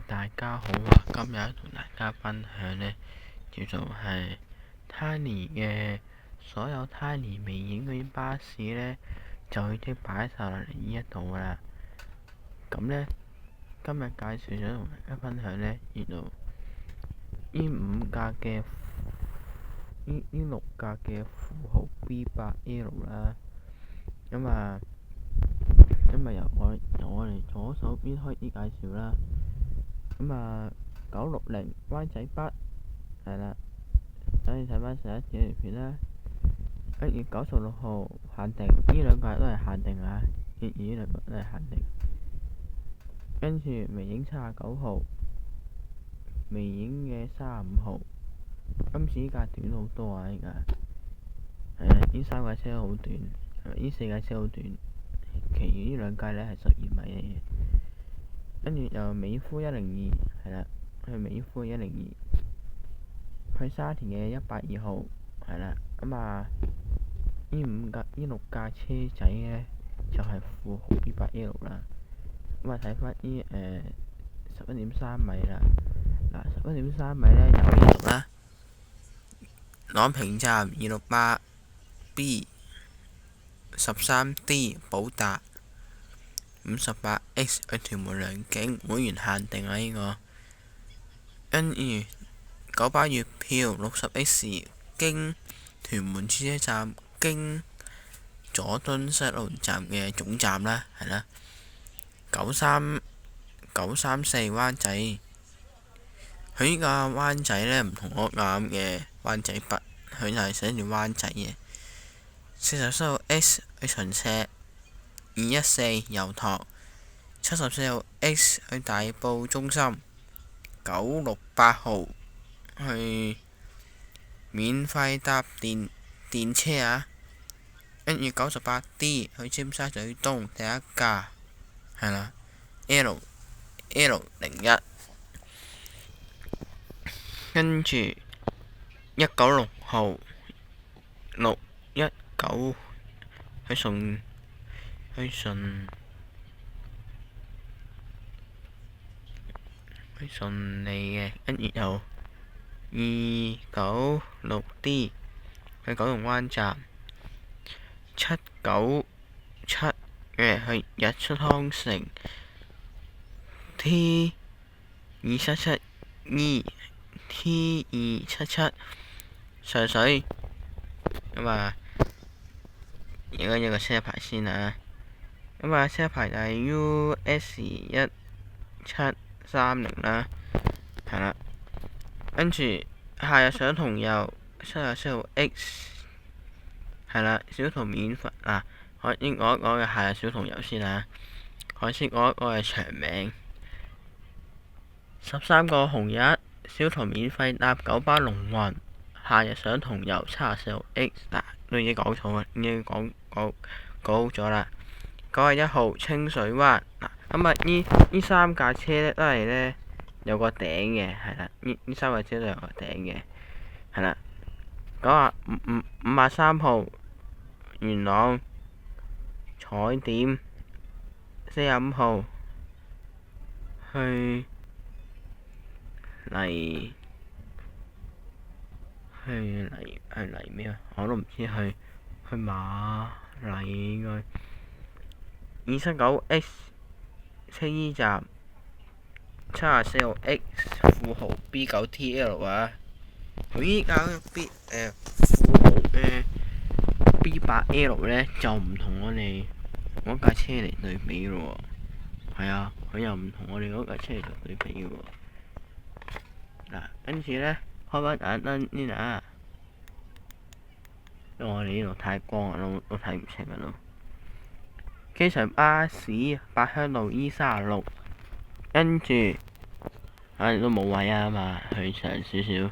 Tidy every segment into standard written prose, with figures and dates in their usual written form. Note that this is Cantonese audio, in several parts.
大家好啊！今日同大家分享呢，叫做係 Tiny 嘅所有 Tiny 微影嗰啲巴士呢，就已經擺晒落嚟呢一度啦。咁呢，今日介紹咗同大家分享呢，原來呢六格嘅富豪 B8L 啦。咁由我哋左手邊開始介紹啦。960灣仔北係啦，等你睇翻上一次條片啦。1月96號限定，呢兩個都係限定啊！呢兩個都係限定。跟住微影79號，微影嘅35號，今次呢架短好多啊！呢架呢三架車好短，呢四架車好短，其餘呢兩架呢係12米嚟嘅。跟住又美孚102係啦，去美孚102，去沙田嘅182號係啦。呢六架車仔呢，就係富豪 B8L 啦。睇翻呢11.3米啦。11.3米呢，有呢度啦，朗屏站268B 13D 寶達58X 去屯門良景會員限定啊！呢個跟住9巴月票60X 經屯門珠車站經佐敦西路站嘅總站啦，係啦。934灣仔，佢呢個灣仔呢，唔同我啱嘅灣仔北，佢就係寫住灣仔嘅。47號 X 去秦石，214油塘，74號 X 去大埔中心，968號去免費搭電車啊！跟住98D 去尖沙咀東第一架係啦 L01，跟住196號619去順利嘅，跟住又296D 去九龍灣站，797嘅去日出康城 T277E T277上水。而家有個車牌先啊。車牌就係 US1730啦，係啦。跟住夏日上同遊77號 X 係啦，小童免費嗱。我先講一講嘅夏日小童遊先啊。我先講一個嘅長名，13個紅日小童免費搭9巴龍運夏日上同遊74號 X 嗱，都已經講錯啦，已經講好咗啦。91號清水灣嗱，呢三架車咧都係咧有個頂嘅，係啦，呢三架車都有個頂嘅，係啦。53號元朗彩點，45號去嚟咩啊？我都唔知去馬嚟應該。279X 青衣站，74號 X 富豪 B9TL 啊！佢依家嘅富豪B8L 呢，就唔同我哋嗰架車嚟對比咯喎。係啊，佢又唔同我哋嗰架車嚟對比嘅喎。嗱，跟住呢，開翻盞燈先啊！因為我哋呢度太光啊，都睇唔清啊都。機場巴士八鄉路 E36，跟住都冇位啊嘛，去長少少，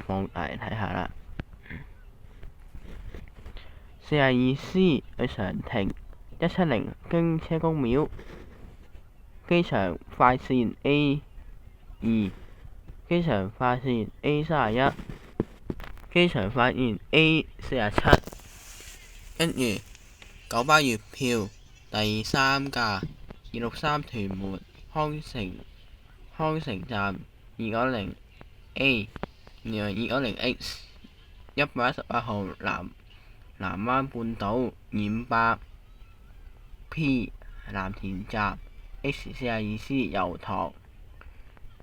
放大嚟睇下啦。42C 去常停170經車公廟，機場快線 A2，機場快線 A31，機場快線 A47，跟住9巴月票第3架263屯門康城康城站210A，然後210X，118號南灣半島258P 藍田站 X42C 油塘，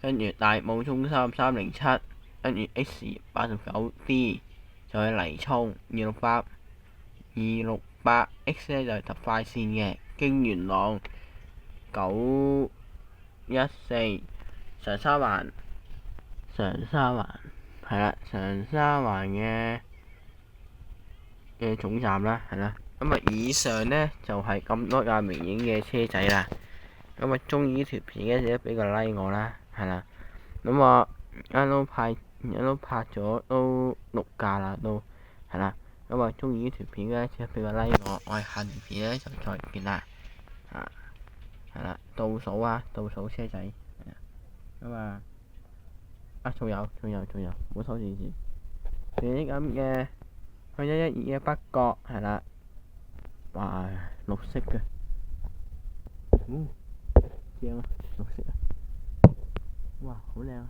跟住大埔中心307，跟住 X89D 就係泥涌268X 咧就係特快線嘅，經元朗914長沙灣係啦，長沙灣嘅總站啦，係啦。咁啊，以上呢就係咁多架微影嘅車仔啦。咁啊，中意呢條片嘅記得俾個 like 我啦，係啦。咁我而家都拍咗都6架啦，都係啦。咁啊，中意呢條片嘅記得俾個 like 我。我哋下條片咧就再見啦。係啦，倒數車仔。咁啊，仲有，唔好收電視。仲有啲咁嘅去112嘅北角係啦，哇，綠色嘅，正啊，綠色啊，哇，好靚啊！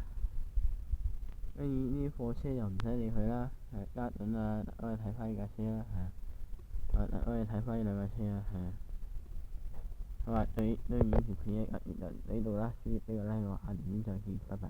跟住呢啲貨車又唔使理佢啦，係嘉頓啊，我哋睇翻呢架車啦，係我哋睇翻呢兩架車啦，係啊。好啊，對呢條片呢度啦，記得俾個 like 我，下條片再見，拜拜。